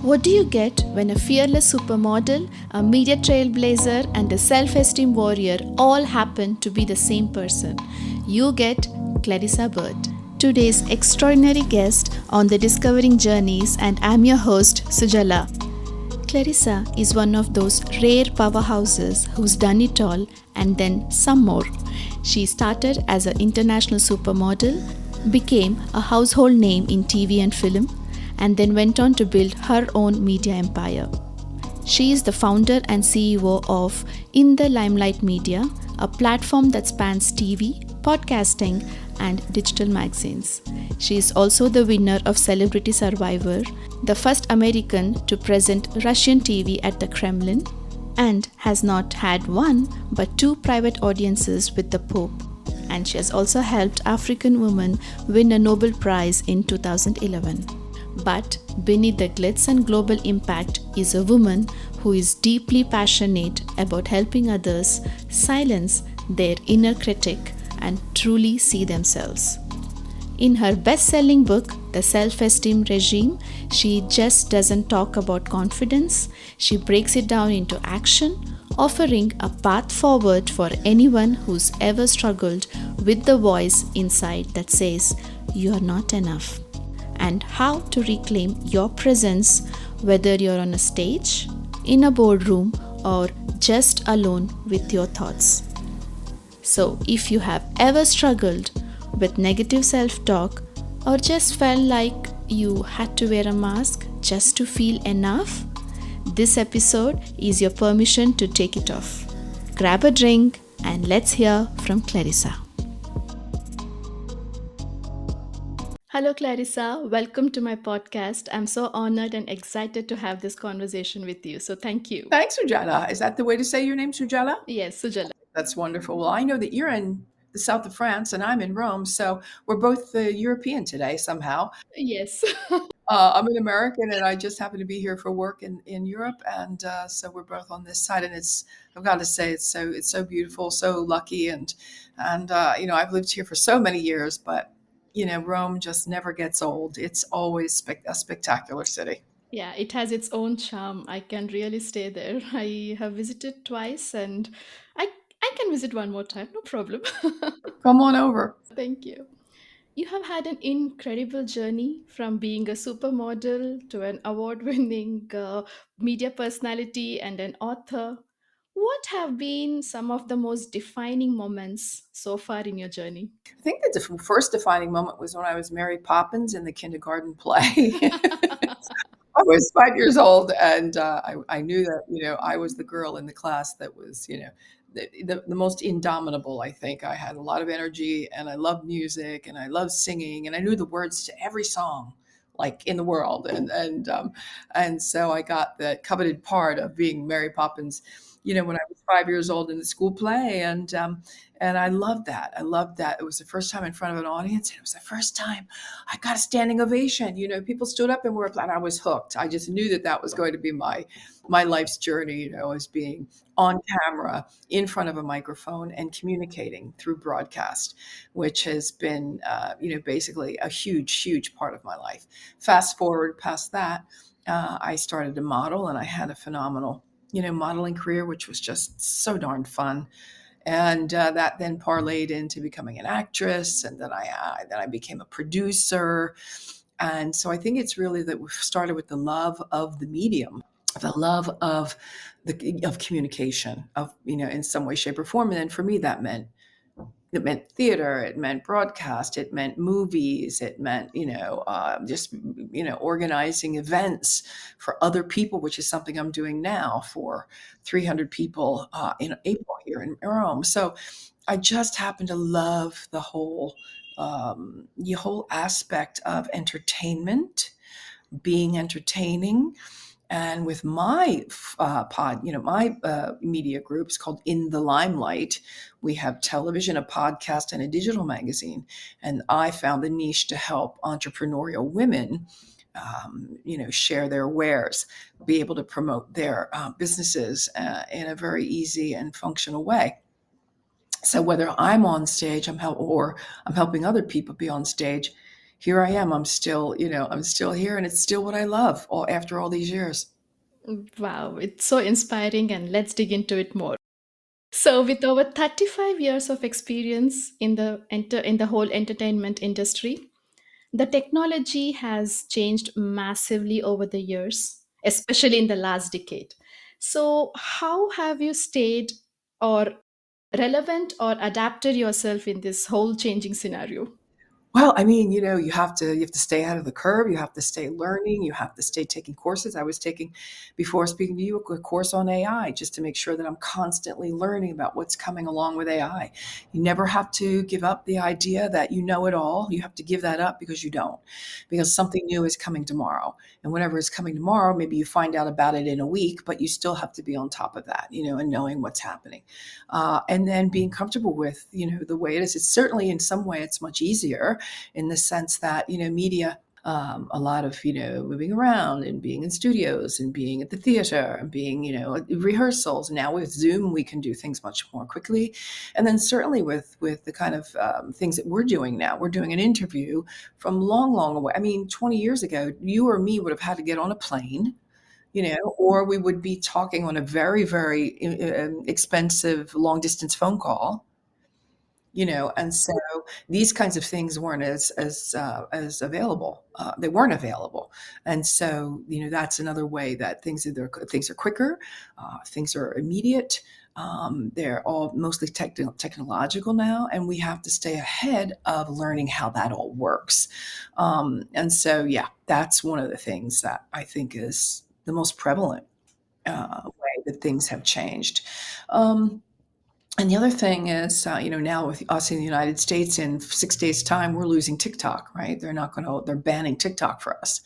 What do you get when a fearless supermodel, a media trailblazer, and a self esteem warrior all happen to be the same person? You get Clarissa Bird. Today's extraordinary guest on the Discovering Journeys, and I'm your host, Sujala. Clarissa is one of those rare powerhouses who's done it all and then some more. She started as an international supermodel, became a household name in TV and film, and then went on to build her own media empire. She is the founder and CEO of In the Limelight Media, a platform that spans TV, podcasting, and digital magazines. She is also the winner of Celebrity Survivor, the first American to present Russian TV at the Kremlin, and has not had one but two private audiences with the Pope. And she has also helped African women win a Nobel Prize in 2011. But beneath the glitz and global impact is a woman who is deeply passionate about helping others silence their inner critic and truly see themselves. In her best-selling book, The Self-Esteem Regime, she just doesn't talk about confidence, she breaks it down into action, offering a path forward for anyone who's ever struggled with the voice inside that says, "You are not enough," and how to reclaim your presence whether you're on a stage, in a boardroom, or just alone with your thoughts. So, if you have ever struggled with negative self talk or just felt like you had to wear a mask just to feel enough, this episode is your permission to take it off. Grab a drink and let's hear from Clarissa. Hello, Clarissa. Welcome to my podcast. I'm so honored and excited to have this conversation with you. So, thank you. Thanks, Sujala. Is that the way to say your name, Sujala? Yes, Sujala. That's wonderful. Well, I know that you're in the south of France and I'm in Rome, so we're both European today somehow. Yes. I'm an American and I just happen to be here for work in Europe, and so we're both on this side. And I've got to say, it's so beautiful, so lucky, and I've lived here for so many years, but Rome just never gets old. It's always a spectacular city. Yeah, it has its own charm. I can really stay there. I have visited twice and I I can visit one more time, no problem. Come on over. Thank you. You have had an incredible journey from being a supermodel to an award winning media personality and an author. What have been some of the most defining moments so far in your journey? I think the first defining moment was when I was Mary Poppins in the kindergarten play. I was 5 years old, and I knew that I was the girl in the class that was the most indomitable. I think I had a lot of energy, and I loved music, and I loved singing, and I knew the words to every song like in the world, and so I got the coveted part of being Mary Poppins. When I was 5 years old in the school play, and I loved that. I loved that. It was the first time in front of an audience, and it was the first time I got a standing ovation. People stood up and were, and I was hooked. I just knew that that was going to be my life's journey. As being on camera in front of a microphone and communicating through broadcast, which has been, basically a huge, huge part of my life. Fast forward past that, I started to model, and I had a phenomenal, modeling career, which was just so darn fun. And that then parlayed into becoming an actress, and then I became a producer. And so I think it's really that we started with the love of the medium, the love of communication, of in some way, shape, or form. And then for me, it meant theater, it meant broadcast, it meant movies, it meant just organizing events for other people, which is something I'm doing now for 300 people in April here in Rome. So I just happen to love the whole aspect of entertainment, being entertaining. And with my media groups called In the Limelight, we have television, a podcast, and a digital magazine. And I found the niche to help entrepreneurial women, share their wares, be able to promote their businesses in a very easy and functional way. So whether I'm on stage, or I'm helping other people be on stage, here I am. I'm still, I'm still here, and it's still what I love all after all these years. Wow, it's so inspiring, and let's dig into it more. So, with over 35 years of experience in the whole entertainment industry, the technology has changed massively over the years, especially in the last decade. So, how have you stayed or relevant or adapted yourself in this whole changing scenario? Well, I mean, you have to stay ahead of the curve. You have to stay learning. You have to stay taking courses. I was taking, before speaking to you, a course on AI just to make sure that I'm constantly learning about what's coming along with AI. You never have to give up the idea that you know it all. You have to give that up because you don't, because something new is coming tomorrow. And whatever is coming tomorrow, maybe you find out about it in a week, but you still have to be on top of that, and knowing what's happening. And then being comfortable with, the way it is. It's certainly in some way it's much easier in the sense that, media, a lot of, moving around and being in studios and being at the theater and being, at rehearsals. Now with Zoom, we can do things much more quickly. And then certainly with the kind of things that we're doing now, we're doing an interview from long, long away. I mean, 20 years ago, you or me would have had to get on a plane, or we would be talking on a very, very expensive long distance phone call, and so these kinds of things weren't as available. They weren't available, and so that's another way that things are quicker, things are immediate. They're all mostly technological now, and we have to stay ahead of learning how that all works. And so, yeah, that's one of the things that I think is the most prevalent way that things have changed. Um, and the other thing is, now with us in the United States, in 6 days' time, we're losing TikTok, right? They're banning TikTok for us.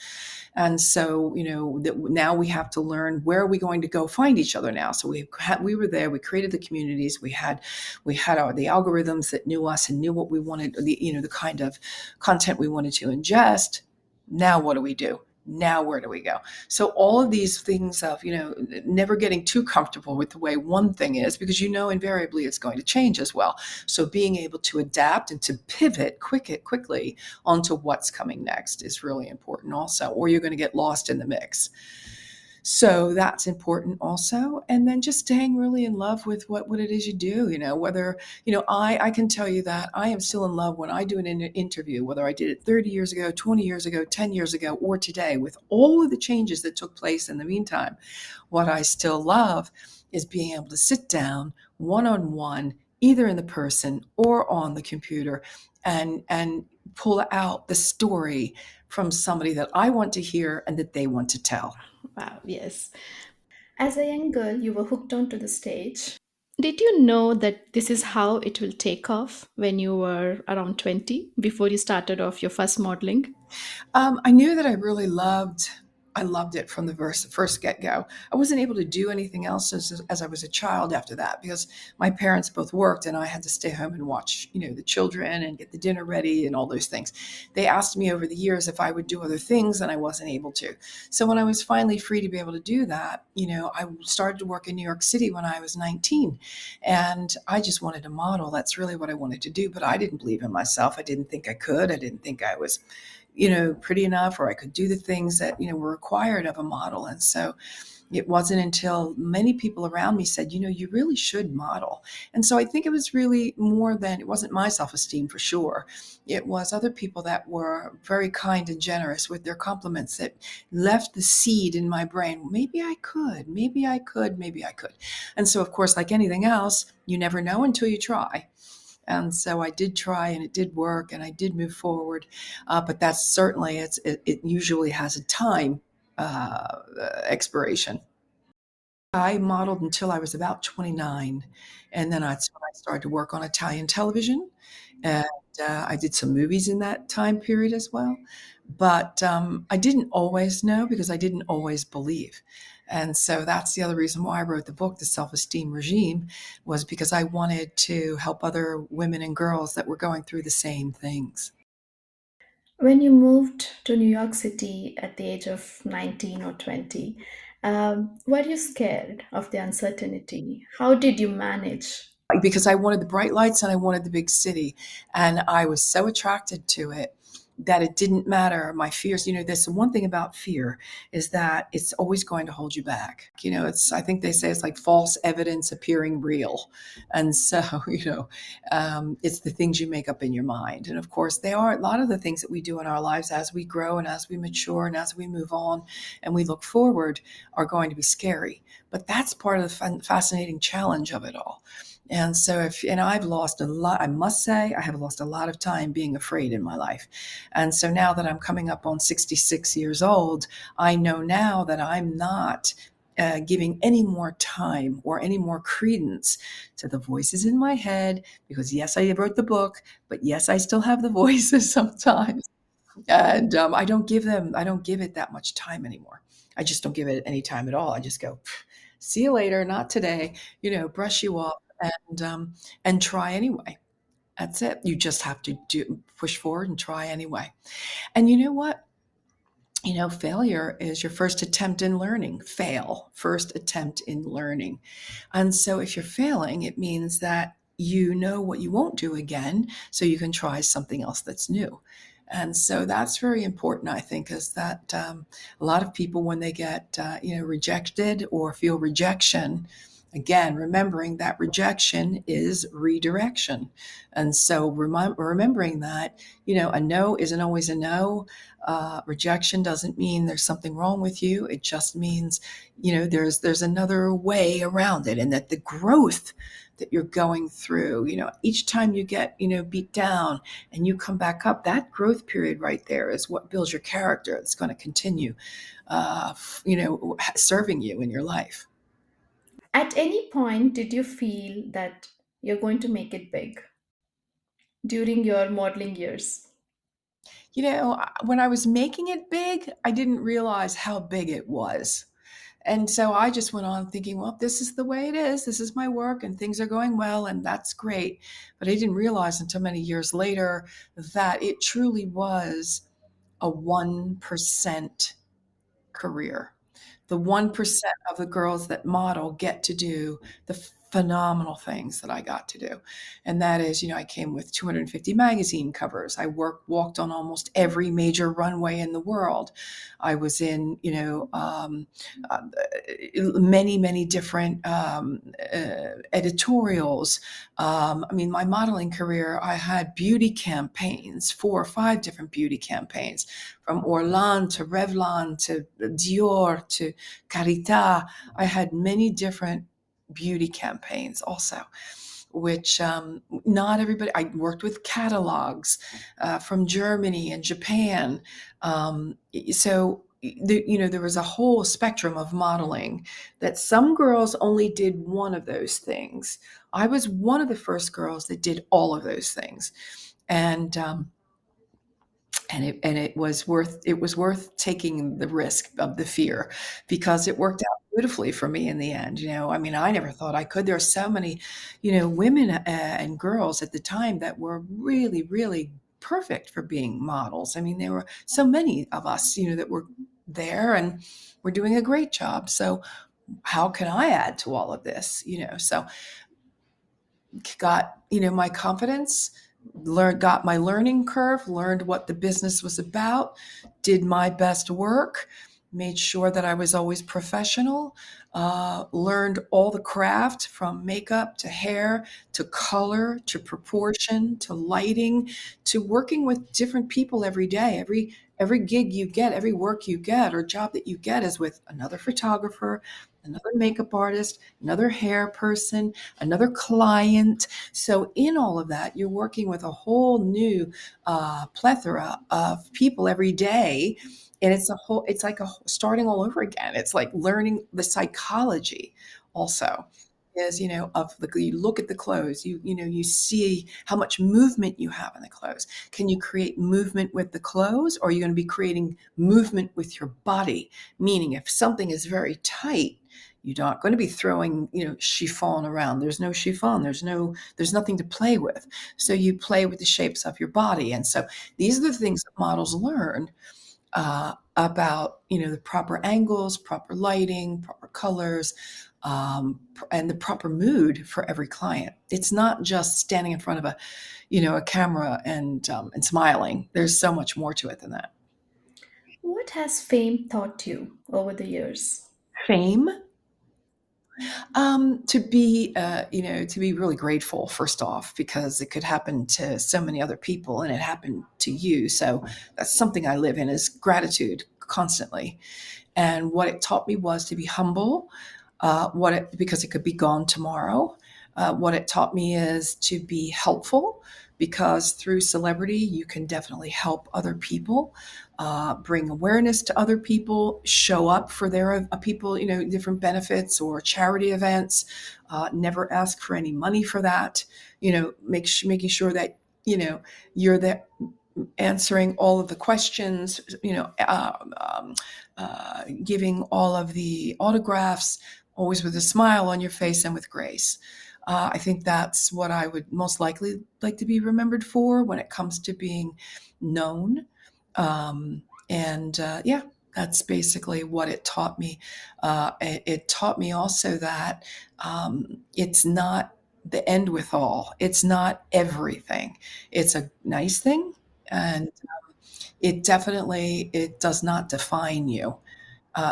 And so, now we have to learn, where are we going to go find each other now? So we were there, we created the communities, we had the algorithms that knew us and knew what we wanted, the kind of content we wanted to ingest. Now what do we do? Now where do we go? So all of these things of, never getting too comfortable with the way one thing is, because invariably it's going to change as well. So being able to adapt and to pivot quickly onto what's coming next is really important also, or you're going to get lost in the mix. So that's important also. And then just staying really in love with what it is you do, whether, I can tell you that I am still in love when I do an interview, whether I did it 30 years ago, 20 years ago, 10 years ago, or today, with all of the changes that took place in the meantime. What I still love is being able to sit down one on one, either in the person or on the computer, and pull out the story from somebody that I want to hear and that they want to tell. Wow, yes. As a young girl, you were hooked onto the stage. Did you know that this is how it will take off when you were around 20, before you started off your first modeling? I knew that I loved it from the first get go. I wasn't able to do anything else as I was a child after that, because my parents both worked and I had to stay home and watch, the children and get the dinner ready and all those things. They asked me over the years if I would do other things, and I wasn't able to. So when I was finally free to be able to do that, I started to work in New York City when I was 19, and I just wanted to model. That's really what I wanted to do, but I didn't believe in myself. I didn't think I could. I didn't think I was pretty enough, or I could do the things that, were required of a model. And so it wasn't until many people around me said, you really should model. And so I think it was really more than, it wasn't my self esteem for sure. It was other people that were very kind and generous with their compliments that left the seed in my brain. Maybe I could, maybe I could, maybe I could. And so, of course, like anything else, you never know until you try. And so I did try, and it did work, and I did move forward. But that's certainly, it usually has a time expiration. I modeled until I was about 29, and then that's when I started to work on Italian television, and I did some movies in that time period as well. But I didn't always know, because I didn't always believe. And so that's the other reason why I wrote the book, The Self-Esteem Regime, was because I wanted to help other women and girls that were going through the same things. When you moved to New York City at the age of 19 or 20, were you scared of the uncertainty? How did you manage? Because I wanted the bright lights and I wanted the big city, and I was so attracted to it. that it didn't matter my fears. This one thing about fear is that it's always going to hold you back. It's, I think they say it's like false evidence appearing real. And so it's the things you make up in your mind. And of course, they are a lot of the things that we do in our lives as we grow and as we mature and as we move on and we look forward are going to be scary. But that's part of the fascinating challenge of it all. And so, I've lost a lot, I must say, I have lost a lot of time being afraid in my life. And so now that I'm coming up on 66 years old, I know now that I'm not giving any more time or any more credence to the voices in my head, because yes, I wrote the book, but yes, I still have the voices sometimes. And I don't give it that much time anymore. I just don't give it any time at all. I just go, see you later, not today, brush you off and try anyway. That's it. You just have to push forward and try anyway. And you know what? Failure is your first attempt in learning. Fail, first attempt in learning. And so if you're failing, it means that you know what you won't do again, so you can try something else that's new. And so that's very important, I think, is that a lot of people, when they get rejected or feel rejection, again, remembering that rejection is redirection. And so remembering that, a no isn't always a no. Rejection doesn't mean there's something wrong with you. It just means, there's another way around it, and that the growth that you're going through, each time you get, beat down and you come back up, that growth period right there is what builds your character. It's going to continue, serving you in your life. At any point, did you feel that you're going to make it big during your modeling years? When I was making it big, I didn't realize how big it was. And so I just went on thinking, well, this is the way it is. This is my work and things are going well and that's great. But I didn't realize until many years later that it truly was a 1% career. The 1% of the girls that model get to do the phenomenal things that I got to do. And that is, I came with 250 magazine covers. I walked on almost every major runway in the world. I was in, uh, many, many different editorials. My modeling career, I had beauty campaigns, 4 or 5 different beauty campaigns, from Orlan to Revlon to Dior to Carita. I had many different beauty campaigns also, which not everybody, I worked with catalogs from Germany and Japan. So, there was a whole spectrum of modeling that some girls only did one of those things. I was one of the first girls that did all of those things. And, it was worth taking the risk of the fear, because it worked out beautifully for me in the end. I never thought I could. There are so many, women and girls at the time that were really, really perfect for being models. There were so many of us, that were there and were doing a great job. So how can I add to all of this? So got my confidence, got my learning curve, learned what the business was about, did my best work, made sure that I was always professional, learned all the craft, from makeup to hair to color to proportion to lighting to working with different people every day. Every gig you get, every work you get or job that you get is with another photographer, another makeup artist, another hair person, another client. So in all of that, you're working with a whole new plethora of people every day. And it's like starting all over again. It's like learning the psychology also, is, of you look at the clothes, you see how much movement you have in the clothes. Can you create movement with the clothes, or are you going to be creating movement with your body? Meaning, if something is very tight, you're not going to be throwing, chiffon around. There's no chiffon. There's nothing to play with. So you play with the shapes of your body. And so these are the things that models learn about, the proper angles, proper lighting, proper colors, and the proper mood for every client. It's not just standing in front of a camera and smiling. There's so much more to it than that. What has fame taught you over the years? Fame, to be really grateful first off, because it could happen to so many other people and it happened to you. So that's something I live in, is gratitude constantly. And what it taught me was to be humble, because it could be gone tomorrow. What it taught me is to be helpful, because through celebrity, you can definitely help other people, bring awareness to other people, show up for their people, different benefits or charity events. Never ask for any money for that. Making sure that you're there answering all of the questions, giving all of the autographs, always with a smile on your face and with grace. I think that's what I would most likely like to be remembered for when it comes to being known. And yeah, that's basically what it taught me. It taught me also that it's not the end with all. It's not everything. It's a nice thing, and it does not define you.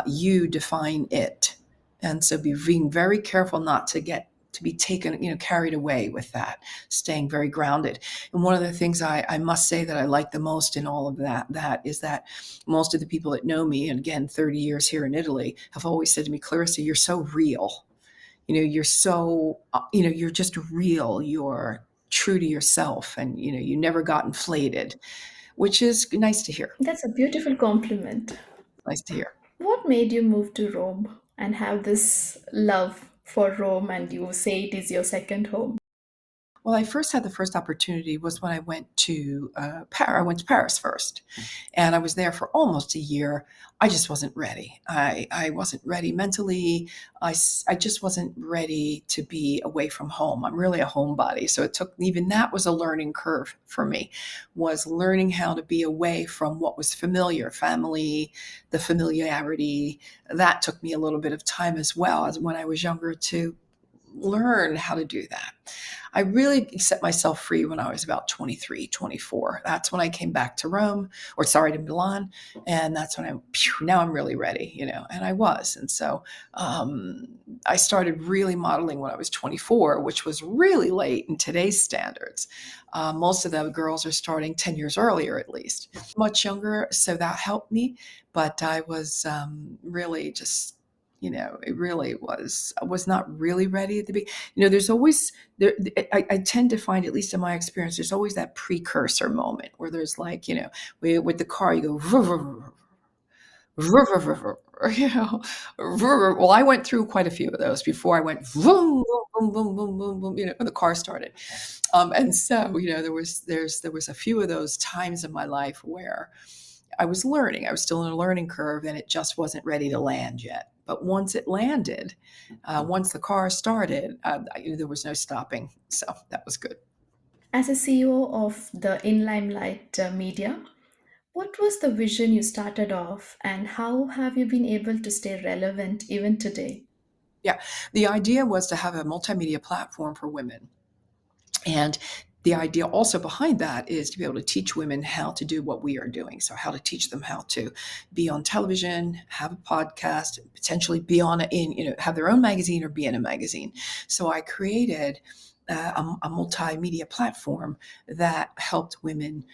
You define it. And so being very careful not to be taken, carried away with that, staying very grounded. And one of the things I must say that I like the most in all of that is that most of the people that know me, and again, 30 years here in Italy, have always said to me, Clarissa, you're so real. You're so, you're just real. You're true to yourself, and, you never got inflated, which is nice to hear. That's a beautiful compliment. Nice to hear. What made you move to Rome and have this love for Rome, and you say it is your second home? Well, I first had the first opportunity was when I went to Paris. I went to Paris first, and I was there for almost a year. I just wasn't ready. I wasn't ready mentally. I just wasn't ready to be away from home. I'm really a homebody, so it took, even that was a learning curve for me, was learning how to be away from what was familiar, family, the familiarity. That took me a little bit of time as well as when I was younger to learn how to do that. I really set myself free when I was about 23, 24. That's when I came back to Rome, or sorry, to Milan. And that's when now I'm really ready, and I was. And so I started really modeling when I was 24, which was really late in today's standards. Most of the girls are starting 10 years earlier, at least, much younger. So that helped me. But I was really just, it really was, I was not really ready at the beginning. There's always there. I tend to find, at least in my experience, there's always that precursor moment where there's like, with the car, you go, you know, well, I went through quite a few of those before I went vroom, boom, boom, boom, boom, boom, when the car started. And so, there was a few of those times in my life where I was learning. I was still in a learning curve, and it just wasn't ready to land yet. But once it landed, once the car started, there was no stopping. So that was good. As a CEO of the In Limelight Media, what was the vision you started off, and how have you been able to stay relevant even today? Yeah. The idea was to have a multimedia platform for women. And the idea also behind that is to be able to teach women how to do what we are doing. So, how to teach them how to be on television, have a podcast, potentially be have their own magazine or be in a magazine. So, I created a multimedia platform that helped women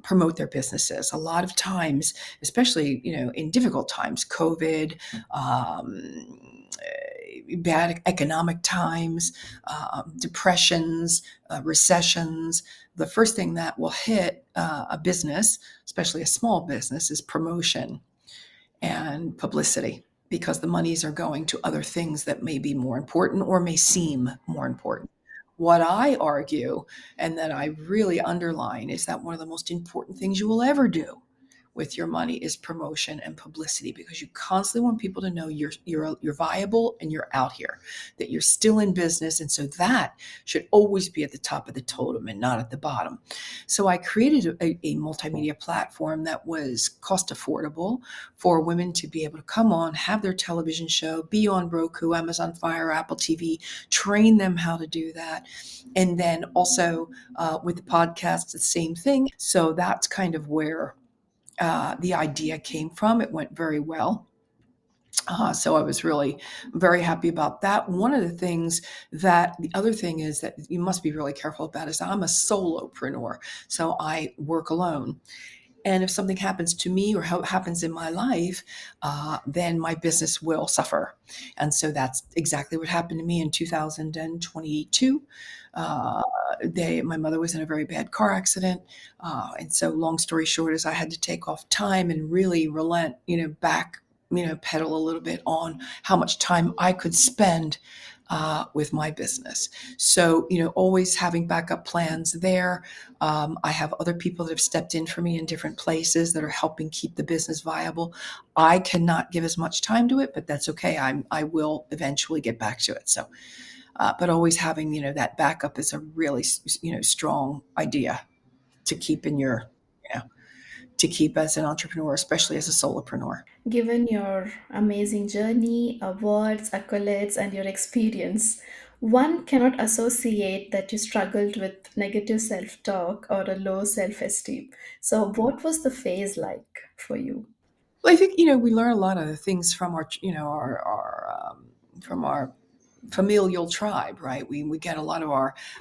promote their businesses. A lot of times, especially in difficult times, COVID, bad economic times, depressions, recessions, the first thing that will hit a business, especially a small business, is promotion and publicity, because the monies are going to other things that may be more important or may seem more important. What I argue, and that I really underline, is that one of the most important things you will ever do with your money is promotion and publicity, because you constantly want people to know you're viable and you're out here, that you're still in business, and so that should always be at the top of the totem and not at the bottom. So I created a multimedia platform that was cost affordable for women to be able to come on, have their television show, be on Roku, Amazon Fire, Apple TV, train them how to do that. And then also with the podcast, the same thing. So that's kind of where the idea came from. It went very well. So I was really very happy about that. One of the things that the other thing is that you must be really careful about is I'm a solopreneur. So I work alone. And if something happens to me or how it happens in my life, then my business will suffer. And so that's exactly what happened to me in 2022. Uh, my mother was in a very bad car accident. And so long story short is I had to take off time and really relent, back, pedal a little bit on how much time I could spend with my business. So, always having backup plans there. I have other people that have stepped in for me in different places that are helping keep the business viable. I cannot give as much time to it, but that's okay. I will eventually get back to it. So, but always having, that backup is a really, strong idea to keep in your, you know, to keep as an entrepreneur, especially as a solopreneur. Given your amazing journey, awards, accolades, and your experience, one cannot associate that you struggled with negative self talk or a low self esteem. So, what was the phase like for you? Well, I think we learn a lot of the things from our from our familial tribe, right? We get a lot of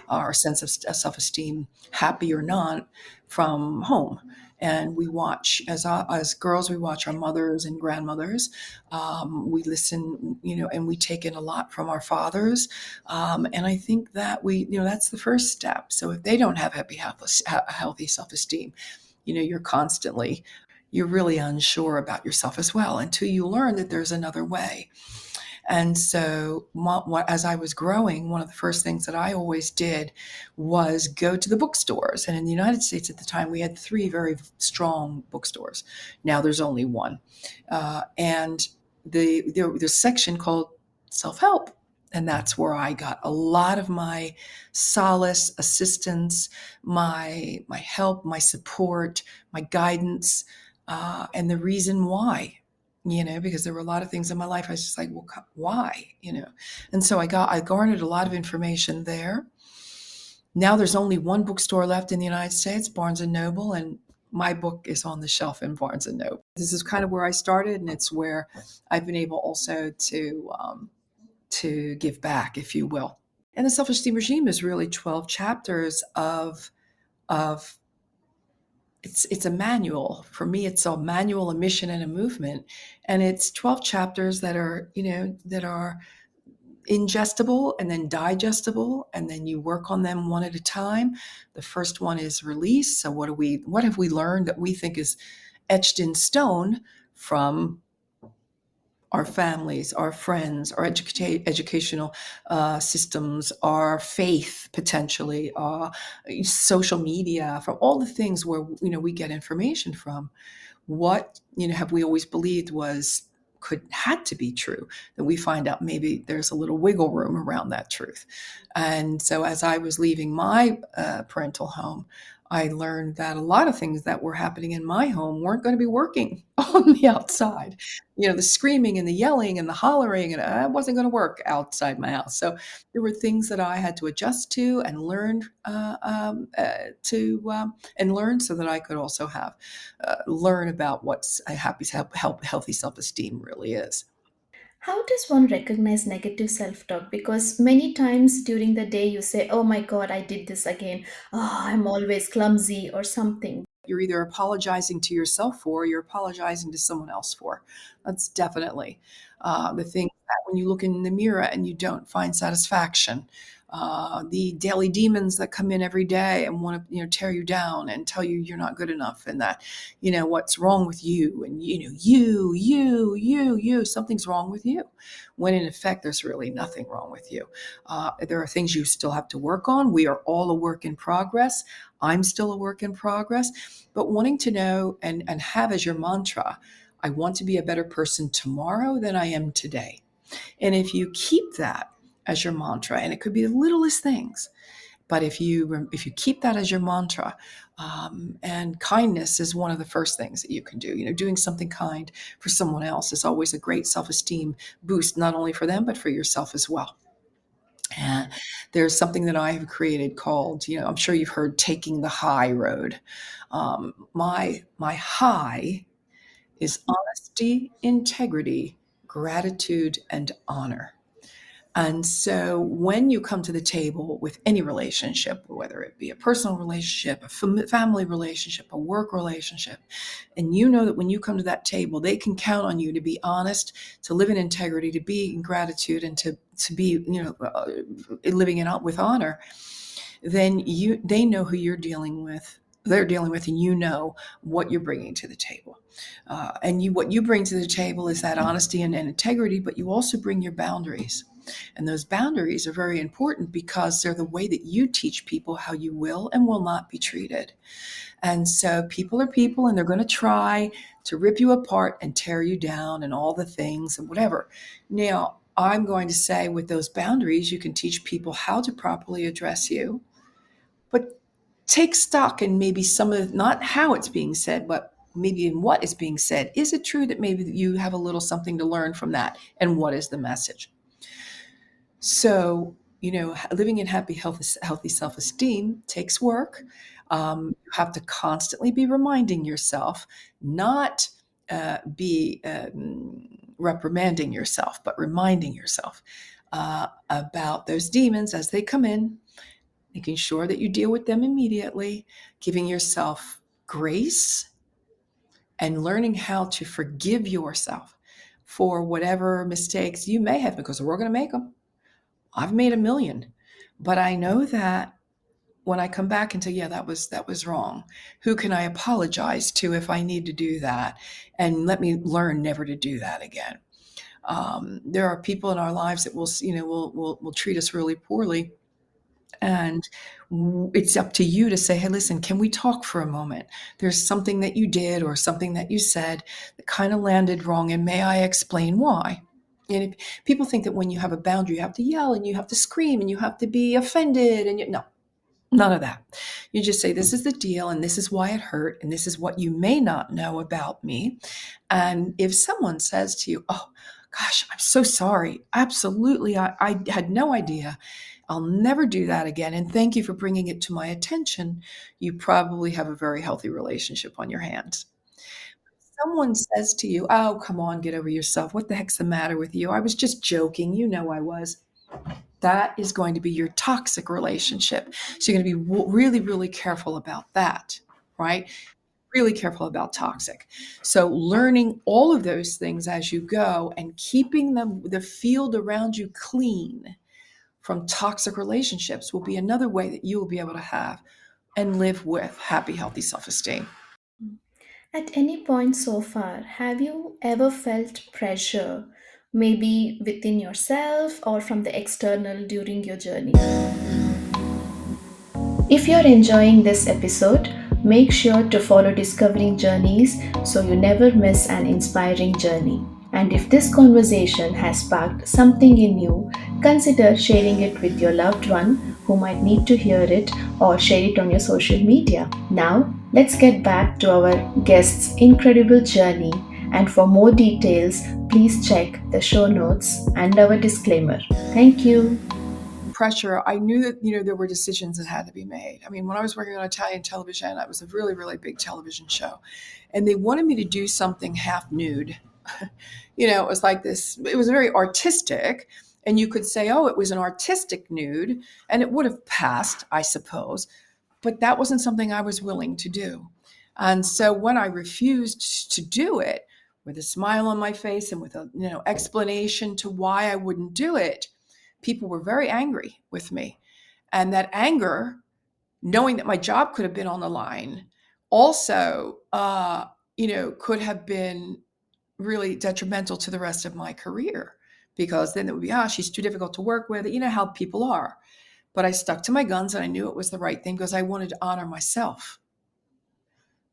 our sense of self esteem, happy or not, from home. And we watch as girls, we watch our mothers and grandmothers. We listen, and we take in a lot from our fathers. And I think that that's the first step. So if they don't have healthy self esteem, you're really unsure about yourself as well until you learn that there's another way. And so, as I was growing, one of the first things that I always did was go to the bookstores. And in the United States at the time, we had three very strong bookstores. Now there's only one. And there's a section called Self Help. And that's where I got a lot of my solace, assistance, my help, my support, my guidance, and the reason why, because there were a lot of things in my life I was just like, well, why, and so I garnered a lot of information there. Now there's only one bookstore left in the United States, Barnes and Noble, and my book is on the shelf in Barnes and Noble. This is kind of where I started, and it's where I've been able also to give back, if you will. And the self-esteem regime is really 12 chapters of it's a manual. For me, it's a manual, a mission, and a movement. And it's 12 chapters that are, that are ingestible and then digestible, and then you work on them one at a time. The first one is release. So what have we learned that we think is etched in stone from our families, our friends, our educational systems, our faith, potentially, social media, from all the things where we get information from. What have we always believed had to be true, that we find out maybe there's a little wiggle room around that truth. And so as I was leaving my parental home, I learned that a lot of things that were happening in my home weren't going to be working on the outside. The screaming and the yelling and the hollering, and it wasn't going to work outside my house. So there were things that I had to adjust to and learn and learn so that I could also learn about what's a healthy self-esteem really is. How does one recognize negative self talk? Because many times during the day you say, oh my God, I did this again. Oh, I'm always clumsy or something. You're either apologizing to yourself for, or you're apologizing to someone else for. That's definitely the thing, that when when you look in the mirror and you don't find satisfaction, the daily demons that come in every day and want to, tear you down and tell you you're not good enough, and that, what's wrong with you, and, something's wrong with you, when in effect, there's really nothing wrong with you. There are things you still have to work on. We are all a work in progress. I'm still a work in progress, but wanting to know and have as your mantra, I want to be a better person tomorrow than I am today. And if you keep that as your mantra, and it could be the littlest things, but if you keep that as your mantra, and kindness is one of the first things that you can do. Doing something kind for someone else is always a great self-esteem boost, not only for them but for yourself as well. And there's something that I have created called, I'm sure you've heard, taking the high road. My high is honesty, integrity, gratitude, and honor. And so when you come to the table with any relationship, whether it be a personal relationship, a family relationship, a work relationship, and you know that when you come to that table, they can count on you to be honest, to live in integrity, to be in gratitude, and to be, living it out with honor, then they know who you're dealing with. They're dealing with, and you know what you're bringing to the table. What you bring to the table is that honesty and integrity, but you also bring your boundaries. And those boundaries are very important because they're the way that you teach people how you will and will not be treated. And so people are people, and they're going to try to rip you apart and tear you down and all the things and whatever. Now, I'm going to say with those boundaries, you can teach people how to properly address you, but take stock in maybe some of not how it's being said, but maybe in what is being said. Is it true that maybe you have a little something to learn from that? And what is the message? So, living in healthy self-esteem takes work. You have to constantly be reminding yourself, not be reprimanding yourself, but reminding yourself about those demons as they come in, making sure that you deal with them immediately, giving yourself grace, and learning how to forgive yourself for whatever mistakes you may have, because we're going to make them. I've made a million, but I know that when I come back and say, yeah, that was wrong. Who can I apologize to if I need to do that? And let me learn never to do that again. There are people in our lives that will treat us really poorly. And it's up to you to say, hey, listen, can we talk for a moment? There's something that you did or something that you said that kind of landed wrong, and may I explain why? And if people think that when you have a boundary, you have to yell and you have to scream and you have to be offended, and no, none of that. You just say, this is the deal, and this is why it hurt, and this is what you may not know about me. And if someone says to you, oh, gosh, I'm so sorry. Absolutely. I had no idea. I'll never do that again. And thank you for bringing it to my attention. You probably have a very healthy relationship on your hands. Someone says to you, oh, come on, get over yourself. What the heck's the matter with you? I was just joking. You know I was. That is going to be your toxic relationship. So you're going to be really, really careful about that, right? Really careful about toxic. So learning all of those things as you go and keeping the field around you clean from toxic relationships will be another way that you will be able to have and live with happy, healthy self-esteem. At any point so far, have you ever felt pressure, maybe within yourself or from the external during your journey? If you're enjoying this episode, make sure to follow Discovering Journeys so you never miss an inspiring journey. And if this conversation has sparked something in you, consider sharing it with your loved one who might need to hear it, or share it on your social media. Now, let's get back to our guest's incredible journey. And for more details, please check the show notes and our disclaimer. Thank you. Pressure, I knew that, there were decisions that had to be made. I mean, when I was working on Italian television, it was a really, really big television show. And they wanted me to do something half nude. It was like this, it was very artistic. And you could say, oh, it was an artistic nude, and it would have passed, I suppose. But that wasn't something I was willing to do. And so when I refused to do it, with a smile on my face and with a explanation to why I wouldn't do it, people were very angry with me. And that anger, knowing that my job could have been on the line, also could have been really detrimental to the rest of my career, because then it would be, she's too difficult to work with. You know how people are. But I stuck to my guns and I knew it was the right thing because I wanted to honor myself.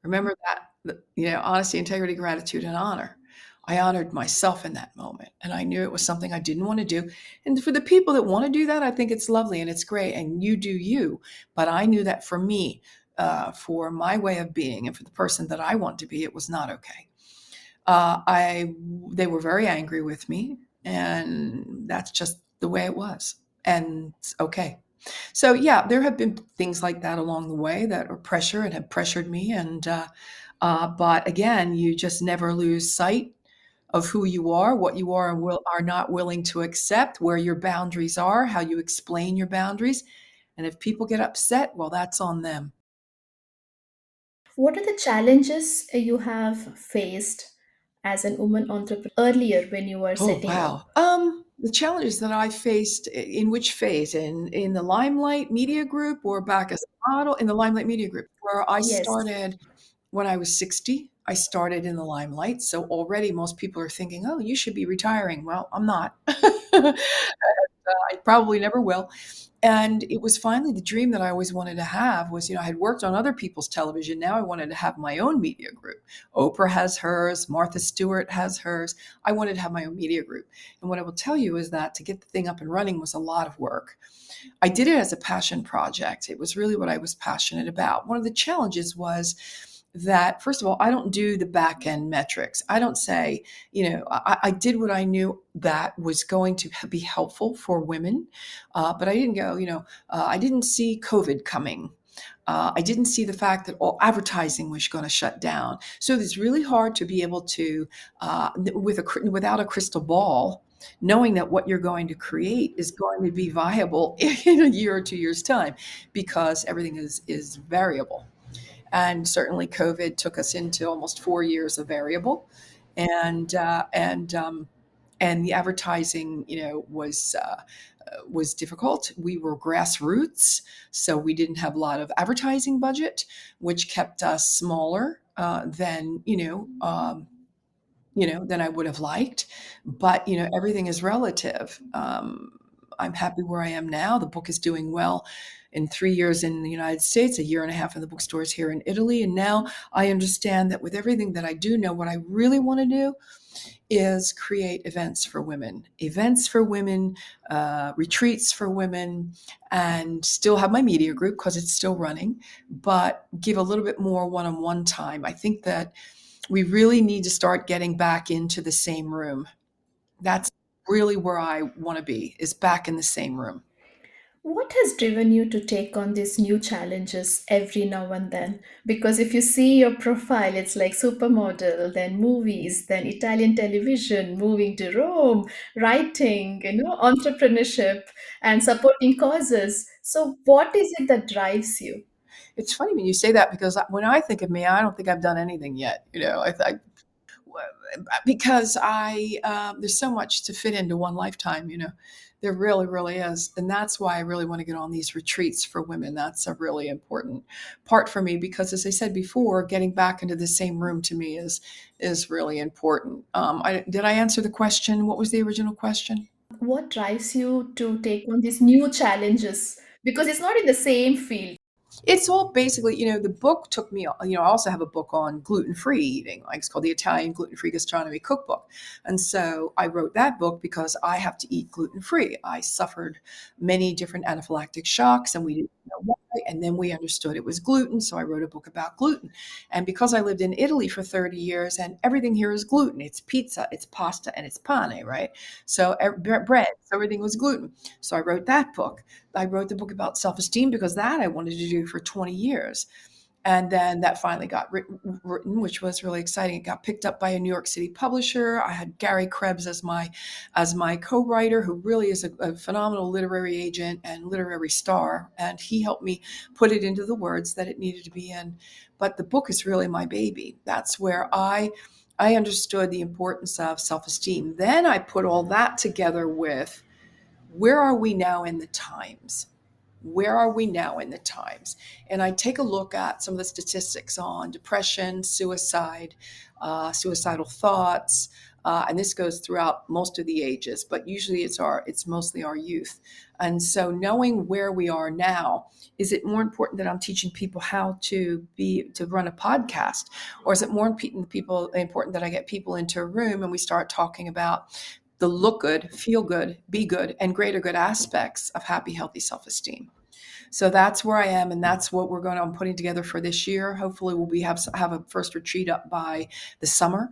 Remember that, honesty, integrity, gratitude, and honor. I honored myself in that moment, and I knew it was something I didn't want to do. And for the people that want to do that, I think it's lovely and it's great, and you do you. But I knew that for me, for my way of being, and for the person that I want to be, it was not okay. I They were very angry with me, and that's just the way it was, and it's okay. So yeah, there have been things like that along the way that are pressure and have pressured me, and but again, you just never lose sight of who you are, what you are and are not willing to accept, where your boundaries are, how you explain your boundaries, and if people get upset, well, that's on them. What are the challenges you have faced as an woman entrepreneur earlier when you were Oh, setting up? wow. The challenges that I faced in which phase? In the Limelight Media Group or back as a model? In the Limelight Media Group, where I Yes. started when I was 60. I started in the limelight. So already most people are thinking, oh, you should be retiring. Well, I'm not. I probably never will. And it was finally the dream that I always wanted to have was, I had worked on other people's television. Now I wanted to have my own media group. Oprah has hers, Martha Stewart has hers. I wanted to have my own media group. And what I will tell you is that to get the thing up and running was a lot of work. I did it as a passion project. It was really what I was passionate about. One of the challenges was that, first of all, I don't do the back end metrics. I don't say, I did what I knew that was going to be helpful for women, but I didn't go, I didn't see COVID coming. I didn't see the fact that all advertising was going to shut down. So it's really hard to be able to, without a crystal ball, knowing that what you're going to create is going to be viable in a year or 2 years' time, because everything is variable. And certainly COVID took us into almost 4 years of variable, and and the advertising, was difficult. We were grassroots, so we didn't have a lot of advertising budget, which kept us smaller than than I would have liked. But everything is relative. I'm happy where I am now. The book is doing well. In 3 years in the United States, a year and a half in the bookstores here in Italy, and now I understand that with everything that I do know, what I really want to do is create events for women, retreats for women, and still have my media group because it's still running, but give a little bit more one-on-one time. I think that we really need to start getting back into the same room. That's really where I want to be, is back in the same room. What has driven you to take on these new challenges every now and then? Because if you see your profile, it's like supermodel, then movies, then Italian television, moving to Rome, writing, entrepreneurship, and supporting causes. So, what is it that drives you? It's funny when you say that, because when I think of me, I don't think I've done anything yet. Because there's so much to fit into one lifetime. There really, really is, and that's why I really want to get on these retreats for women. That's a really important part for me, because, as I said before, getting back into the same room to me is really important. Did I answer the question? What was the original question? What drives you to take on these new challenges? Because it's not in the same field. It's all basically, the book took me, I also have a book on gluten-free eating, like it's called the Italian Gluten-Free Gastronomy Cookbook. And so I wrote that book because I have to eat gluten-free. I suffered many different anaphylactic shocks, and we didn't know why. And then we understood it was gluten. So I wrote a book about gluten. And because I lived in Italy for 30 years, and everything here is gluten, it's pizza, it's pasta, and it's pane, right? So bread, so everything was gluten. So I wrote that book. I wrote the book about self-esteem because that I wanted to do for 20 years. And then that finally got written, which was really exciting. It got picked up by a New York City publisher. I had Gary Krebs as my co-writer, who really is a phenomenal literary agent and literary star. And he helped me put it into the words that it needed to be in. But the book is really my baby. That's where I I understood the importance of self-esteem. Then I put all that together with, where are we now in the times? Where are we now in the times? And I take a look at some of the statistics on depression, suicide, suicidal thoughts, and this goes throughout most of the ages, but usually it's mostly our youth. And so, knowing where we are now, is it more important that I'm teaching people how to run a podcast, or is it more important that I get people into a room and we start talking about the look good, feel good, be good, and greater good aspects of happy, healthy self-esteem? So that's where I am, and that's what I'm putting together for this year. Hopefully, we'll have a first retreat up by the summer,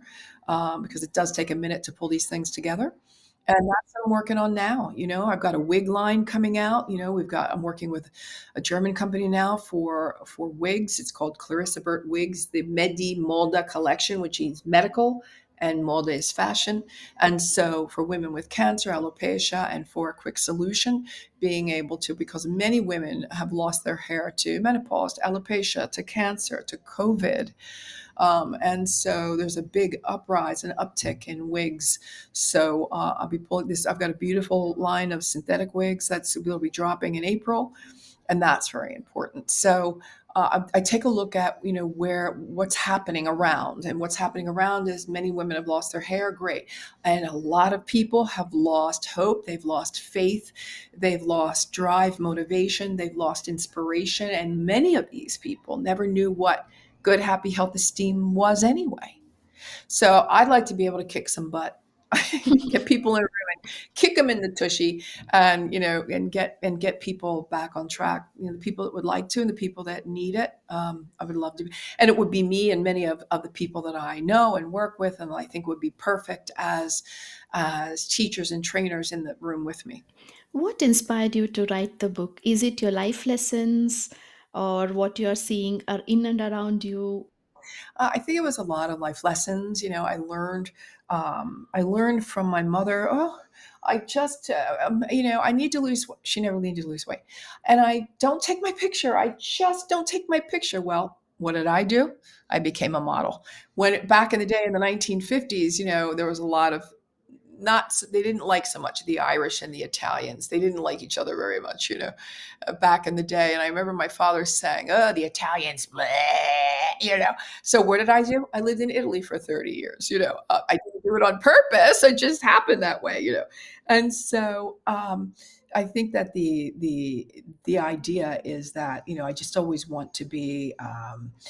because it does take a minute to pull these things together. And that's what I'm working on now. I've got a wig line coming out. I'm working with a German company now for wigs. It's called Clarissa Burt Wigs, the Medi Molda collection, which means medical, and Molda is fashion. And so for women with cancer, alopecia, and for a quick solution, being able to, because many women have lost their hair to menopause, to alopecia, to cancer, to COVID. And so there's a big uprise and uptick in wigs. So I'll be pulling this. I've got a beautiful line of synthetic wigs that's will be dropping in April, and that's very important. So I take a look at what's happening around, and what's happening around is many women have lost their hair. Great, and a lot of people have lost hope. They've lost faith. They've lost drive, motivation. They've lost inspiration, and many of these people never knew what good, happy, health esteem was anyway. So I'd like to be able to kick some butt, get people in a room and kick them in the tushy, and get people back on track. The people that would like to, and the people that need it. I would love to, and it would be me and many of the people that I know and work with, and I think would be perfect as teachers and trainers in the room with me. What inspired you to write the book? Is it your life lessons or what you're seeing are in and around you? I think it was a lot of life lessons. I learned from my mother. Oh, I just, I need to lose. She never needed to lose weight, and I don't take my picture. I just don't take my picture. Well, what did I do? I became a model. Back in the day in the 1950s, there was a lot of, not they didn't like so much the Irish and the Italians. They didn't like each other very much, back in the day. And I remember my father saying, "Oh, the Italians, bleh," you know. So what did I do? I lived in Italy for 30 years. I didn't do it on purpose. It just happened that way. And so I think that the idea is that I just always want to be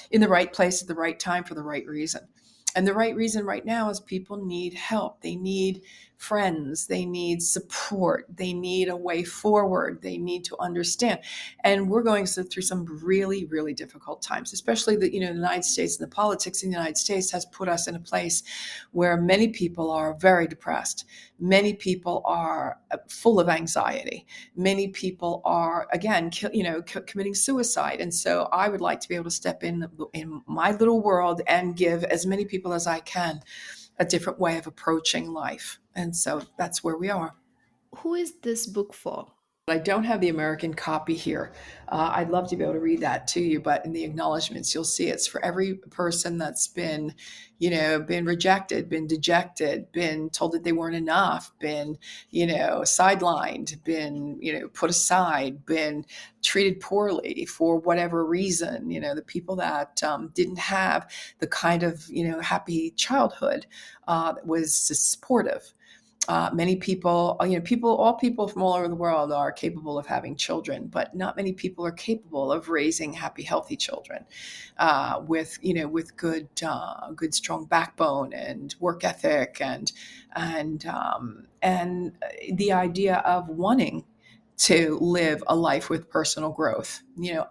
in the right place at the right time for the right reason. And the right reason right now is people need help. They need friends. They need support. They need a way forward. They need to understand. And we're going through some really, really difficult times, especially the United States, and the politics in the United States has put us in a place where many people are very depressed. Many people are full of anxiety. Many people are, again, committing suicide. And so I would like to be able to step in my little world and give as many people as I can a different way of approaching life. And so that's where we are. Who is this book for? I don't have the American copy here. I'd love to be able to read that to you, but in the acknowledgments, you'll see it's for every person that's been rejected, been dejected, been told that they weren't enough, been, sidelined, been, put aside, been treated poorly for whatever reason. The people that didn't have the kind of, happy childhood that was supportive. Many people, all people from all over the world are capable of having children, but not many people are capable of raising happy, healthy children with good, strong backbone and work ethic, and the idea of wanting to live a life with personal growth.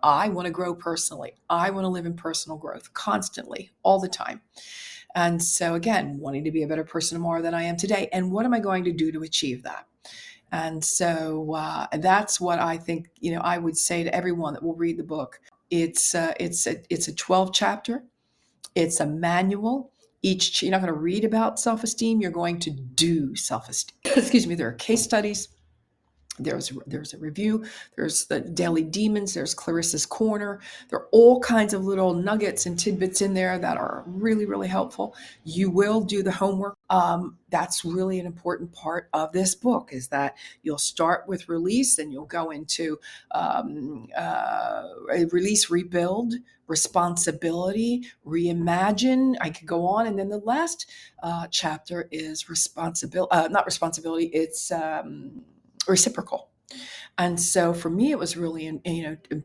I want to grow personally. I want to live in personal growth constantly, all the time. And so, again, wanting to be a better person tomorrow than I am today. And what am I going to do to achieve that? And so that's what I think, I would say to everyone that will read the book. It's a 12 chapter. It's a manual. You're not going to read about self-esteem. You're going to do self-esteem. Excuse me. There are case studies. There's a review, there's the Daily Demons, there's Clarissa's Corner. There are all kinds of little nuggets and tidbits in there that are really, really helpful. You will do the homework. That's really an important part of this book, is that you'll start with release and you'll go into release, rebuild, responsibility, reimagine. I could go on. And then the last chapter is responsibility, not responsibility, it's reciprocal. And so for me, it was really,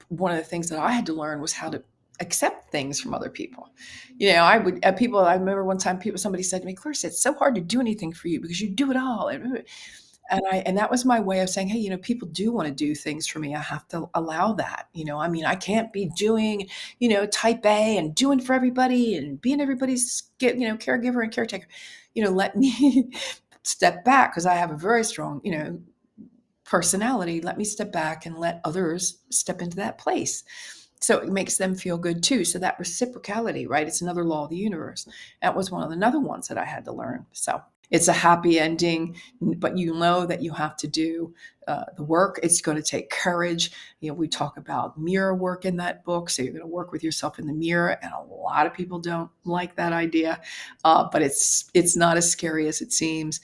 one of the things that I had to learn was how to accept things from other people. I would, people, I remember one time somebody said to me, Clarissa, it's so hard to do anything for you because you do it all. And that was my way of saying, hey, people do want to do things for me. I have to allow that. I can't be doing, type A and doing for everybody and being everybody's, caregiver and caretaker. Let me step back, because I have a very strong, personality. Let me step back and let others step into that place. So it makes them feel good too. So that reciprocality, right? It's another law of the universe. That was one of the another ones that I had to learn. So it's a happy ending, but you know that you have to do the work. It's going to take courage. We talk about mirror work in that book. So you're going to work with yourself in the mirror, and a lot of people don't like that idea, but it's not as scary as it seems.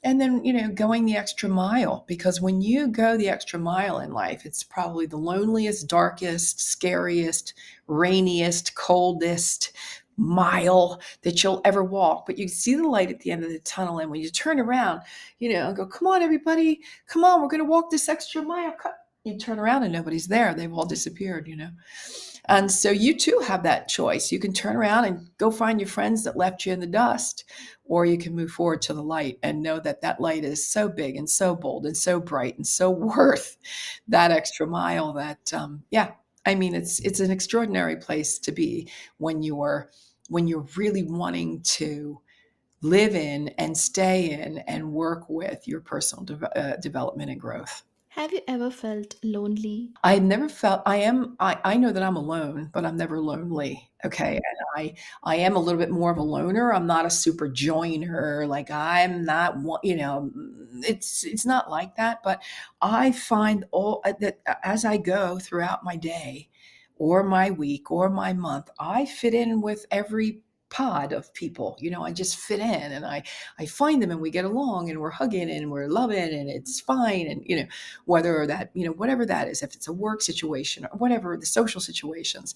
And then, going the extra mile, because when you go the extra mile in life, it's probably the loneliest, darkest, scariest, rainiest, coldest mile that you'll ever walk. But you see the light at the end of the tunnel. And when you turn around, and go, come on, everybody, come on, we're going to walk this extra mile. You turn around and nobody's there. They've all disappeared. And so you too have that choice. You can turn around and go find your friends that left you in the dust, or you can move forward to the light and know that that light is so big and so bold and so bright and so worth that extra mile that, it's an extraordinary place to be when you're really wanting to live in and stay in and work with your personal development and growth. Have you ever felt lonely? I never felt I know that I'm alone, but I'm never lonely. Okay. And I am a little bit more of a loner. I'm not a super joiner. Like, I'm not one, it's not like that, but I find all that as I go throughout my day or my week or my month, I fit in with every pod of people. I just fit in, and I find them, and we get along, and we're hugging and we're loving, and it's fine. And whether that, whatever that is, if it's a work situation or whatever the social situations,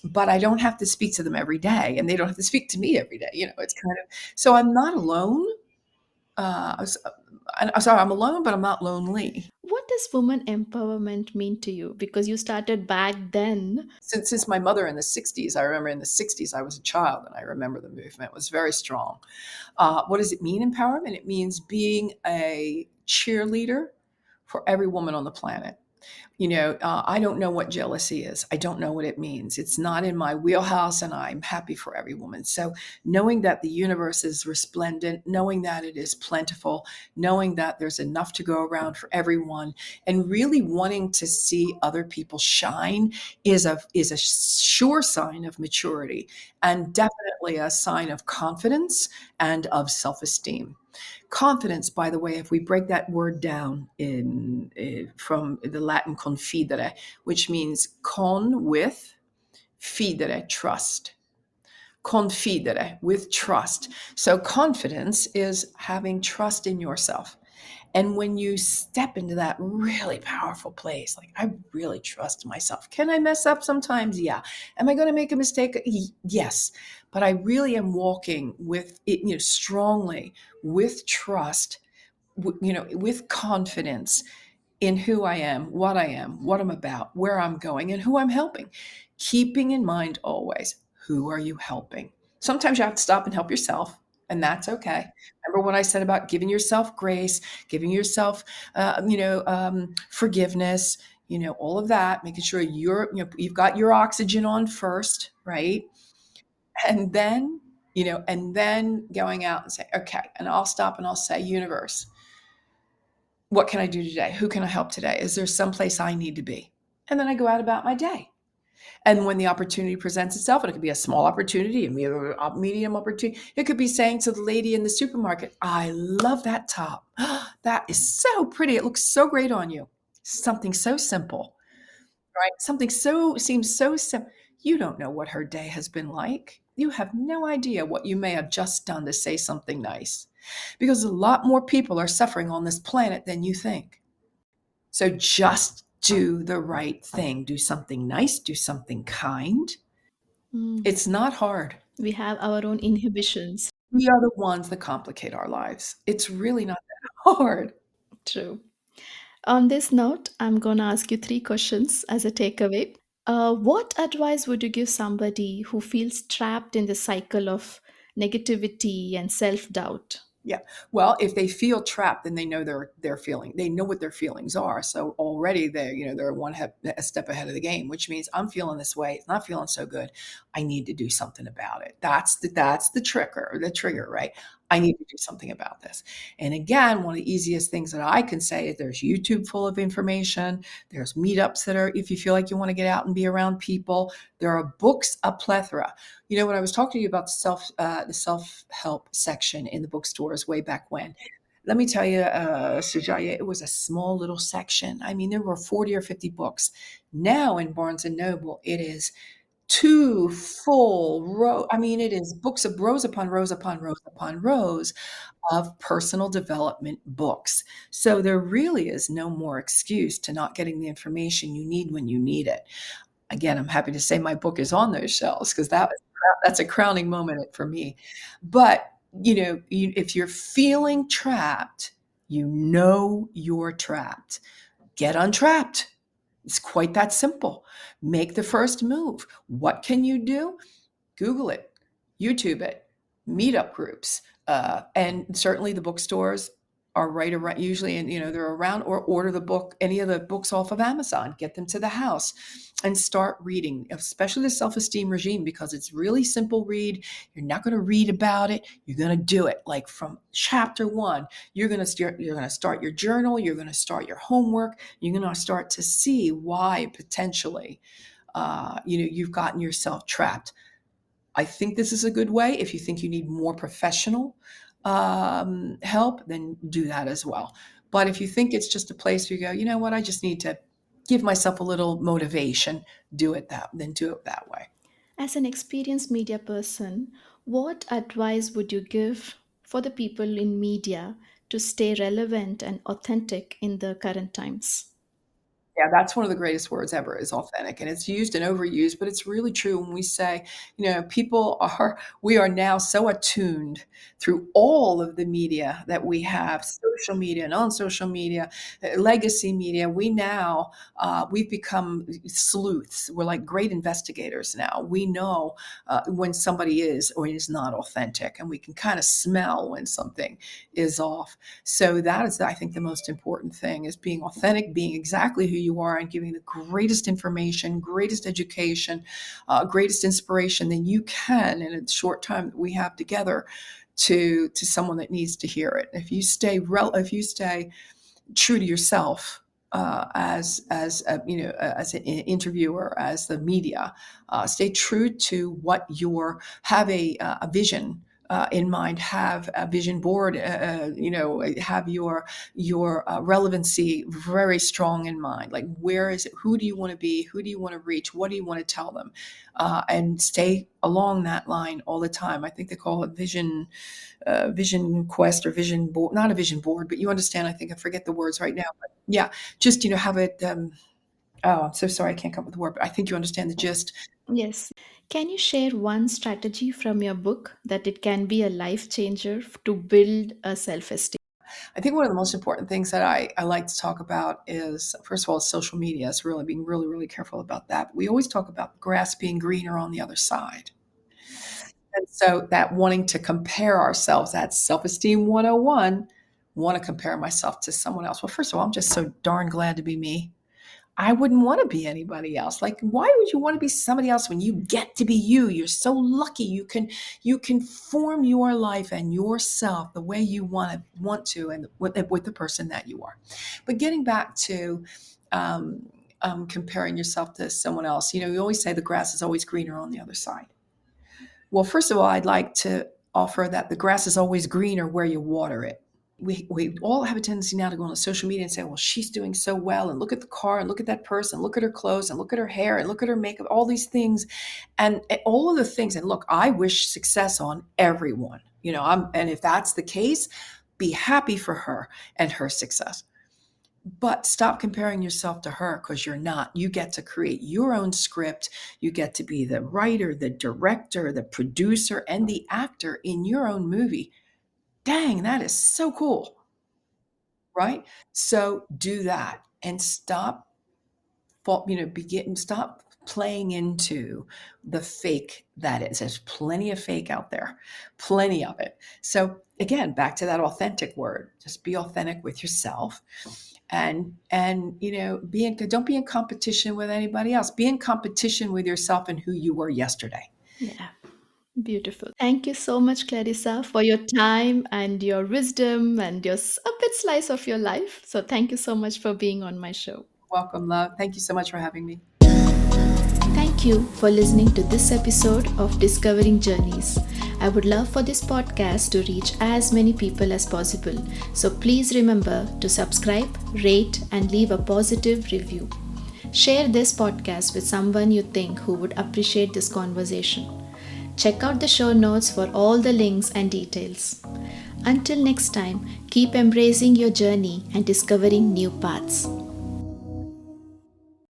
but I don't have to speak to them every day, and they don't have to speak to me every day. It's kind of, so I'm not alone. I'm sorry, I'm alone, but I'm not lonely. What does woman empowerment mean to you? Because you started back then. Since my mother in the 60s, I remember in the 60s, I was a child, and I remember the movement was very strong. What does it mean, empowerment? It means being a cheerleader for every woman on the planet. I don't know what jealousy is. I don't know what it means. It's not in my wheelhouse, and I'm happy for every woman. So knowing that the universe is resplendent, knowing that it is plentiful, knowing that there's enough to go around for everyone, and really wanting to see other people shine is a sure sign of maturity, and definitely a sign of confidence and of self-esteem. Confidence, by the way, if we break that word down from the Latin confidere, which means con, with, fidere, trust. Confidere, with trust. So confidence is having trust in yourself. And when you step into that really powerful place, like, I really trust myself. Can I mess up sometimes? Yeah. Am I going to make a mistake? Yes. But I really am walking with it, strongly, with trust, with confidence in who I am, what I'm about, where I'm going, and who I'm helping. Keeping in mind always, who are you helping? Sometimes you have to stop and help yourself, and that's okay. Remember what I said about giving yourself grace, giving yourself, forgiveness, all of that, making sure you've got your oxygen on first, right? And then going out and say, okay, and I'll stop and I'll say, universe, what can I do today? Who can I help today? Is there someplace I need to be? And then I go out about my day. And when the opportunity presents itself, and it could be a small opportunity, a medium opportunity, it could be saying to the lady in the supermarket, I love that top. That is so pretty. It looks so great on you. Something so simple, right? Something so seems so simple. You don't know what her day has been like. You have no idea what you may have just done to say something nice. Because a lot more people are suffering on this planet than you think. So just do the right thing. Do something nice, do something kind. Mm. It's not hard. We have our own inhibitions. We are the ones that complicate our lives. It's really not that hard. True. On this note, I'm going to ask you three questions as a takeaway. What advice would you give somebody who feels trapped in the cycle of negativity and self doubt? Yeah. Well, if they feel trapped, then they know they're feeling. They know what their feelings are. So already they're a step ahead of the game, which means I'm feeling this way. It's not feeling so good. I need to do something about it. That's the trigger, right? I need to do something about this. And again, one of the easiest things that I can say is there's YouTube full of information. There's meetups that are if you feel like you want to get out and be around people. There are books a plethora. When I was talking to you about the self-help section in the bookstores way back when, let me tell you, Sujaya, it was a small little section. I mean, there were 40 or 50 books. Now in Barnes and Noble, it is two full row. I mean, it is books of rows upon rows upon rows upon rows of personal development books. So there really is no more excuse to not getting the information you need when you need it. Again, I'm happy to say my book is on those shelves because that's a crowning moment for me. But, if you're feeling trapped, you know you're trapped. Get untrapped. It's quite that simple. Make the first move. What can you do? Google it, YouTube it, meetup groups, and certainly the bookstores are right around usually, and they're around, or order any of the books off of Amazon, get them to the house and start reading, especially the self-esteem regime, because it's really simple read. You're not going to read about it. You're going to do it. Like from chapter 1, you're going to start your journal. You're going to start your homework. You're going to start to see why potentially, you've gotten yourself trapped. I think this is a good way. If you think you need more professional help, then do that as well. But if you think it's just a place where you go, you know what, I just need to give myself a little motivation, then do it that way. As an experienced media person, what advice would you give for the people in media to stay relevant and authentic in the current times? Yeah, that's one of the greatest words ever is authentic. And it's used and overused, but it's really true when we say, we are now so attuned through all of the media that we have, social media, non-social media, legacy media. We've become sleuths. We're like great investigators now. We know when somebody is or is not authentic, and we can kind of smell when something is off. So that is, I think, the most important thing is being authentic, being exactly who you are, and giving the greatest information, greatest education, greatest inspiration that you can in a short time that we have together to someone that needs to hear it. If you stay true to yourself, as an interviewer, as the media, stay true to what have a vision in mind, have a vision board, have your relevancy very strong in mind. Like, where is it? Who do you want to be? Who do you want to reach? What do you want to tell them? And stay along that line all the time. I think they call it vision quest or vision board, not a vision board, but you understand. I think I forget the words right now, but yeah, just have it. Oh, I'm so sorry, I can't come up with the word, but I think you understand the gist. Yes. Can you share one strategy from your book that it can be a life changer to build a self esteem? I think one of the most important things that I like to talk about is, first of all, social media. It's really being really, really careful about that. We always talk about grass being greener on the other side. And so that wanting to compare ourselves, that's self-esteem 101, want to compare myself to someone else. Well, first of all, I'm just so darn glad to be me. I wouldn't want to be anybody else. Like, why would you want to be somebody else when you get to be you? You're so lucky. You can form your life and yourself the way you want to, and with the person that you are. But getting back to comparing yourself to someone else. You always say the grass is always greener on the other side. Well, first of all, I'd like to offer that the grass is always greener where you water it. We all have a tendency now to go on social media and say, well, she's doing so well, and look at the car, and look at that person, look at her clothes, and look at her hair, and look at her makeup, all these things, and all of the things. And look, I wish success on everyone. And if that's the case, be happy for her and her success. But stop comparing yourself to her, because you're not. You get to create your own script. You get to be the writer, the director, the producer, and the actor in your own movie. Dang, that is so cool, right? So do that and stop playing into the fake that is. There's plenty of fake out there, plenty of it. So again, back to that authentic word. Just be authentic with yourself, and don't be in competition with anybody else. Be in competition with yourself and who you were yesterday. Yeah. Beautiful. Thank you so much, Clarissa, for your time and your wisdom and a bit slice of your life. So, thank you so much for being on my show. Welcome, love. Thank you so much for having me. Thank you for listening to this episode of Discovering Journeys. I would love for this podcast to reach as many people as possible. So, please remember to subscribe, rate, and leave a positive review. Share this podcast with someone you think who would appreciate this conversation. Check out the show notes for all the links and details. Until next time, keep embracing your journey and discovering new paths.